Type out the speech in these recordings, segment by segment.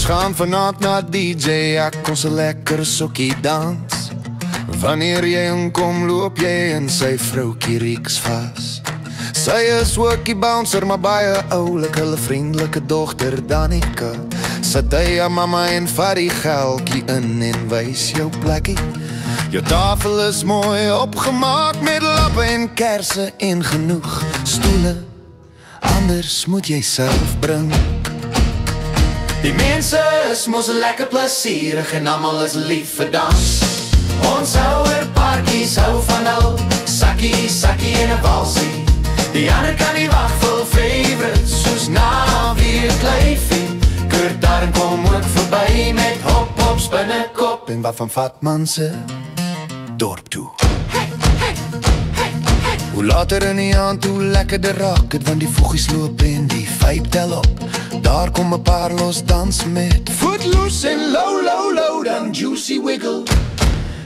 Ons gaan vanavond na DJ, ek ons 'n lekker sokkie dans. Wanneer jy inkom, loop jy in sy vroukie rieks vas. Sy is ook die bouncer, maar baie oulik, hulle vriendelike dogter Danica. Sit hy aan mama en vat die geldjie in en wys jou plekkie. Jou tafel is mooi opgemaak met lappe en kerse en genoeg stoele, anders moet jy self bring. Die mense is mos lekker plesierig en almal is lief vir dans. Ons ouer parkies hou van al sakkie, sakkie en 'n walsie. Die ander kan nie wag vir favorites soos naweek lyfie. Kurt daar en kom ook verby met hop hop spinnekop en wat van Fatman se dorp toe. Hoe later in die aand, hoe lekkerder raak het, want die voegies loop en die vibe tel op. Daar kom 'n paar los dans met Footloose en low, low, low, dan Juicy Wiggle.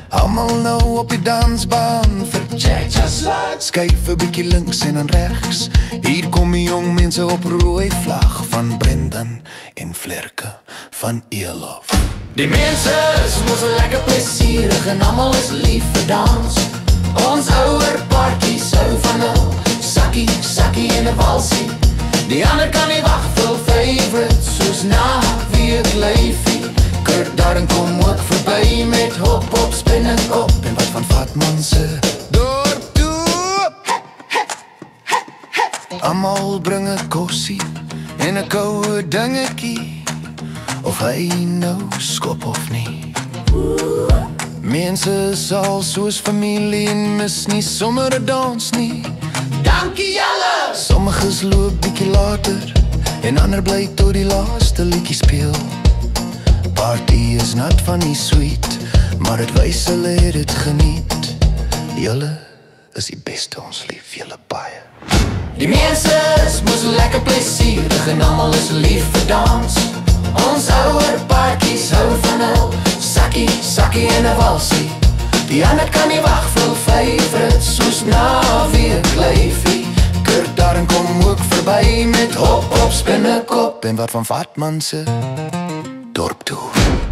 Almal nou op die dansbaan vir cha-cha slide. Skuif 'n bietjie links en dan regs. Hier kom die jong mense op rooi vlag van Brendan en Flerke van Elof. Die mense is mos lekker plesierig en almal is lief vir dans. Ons ouer parkies hou van al sakkie, sakkie en 'n walsie. Die ander kan nie wag vir favorites soos naweek lyfie. Kurt daar kom ook verby met hop hop spinnekop en wat van Fatman se dorp toe. Almal bring 'n kossie en 'n koue dingetjie, of hy nou skop of nie. Mense sal soos familie en mis nie sommer 'n dans nie. Dankie julle! Sommiges loop bietjie later en ander bly tot die laaste liedjie speel. Party is nat van die sweet, maar het wys hulle het het geniet. Julle is die beste, ons lief julle baie. Die mense is mos lekker plesierig en almal is lief vir dans. Ons ouer parkies hou van al sakkie, sakkie en 'n walsie. Die ander kan nie wag vir favorites soos naweek lyfie. Kurt daar en kom ook verby met hop hop spinnekop en wat van Fatman se dorp toe.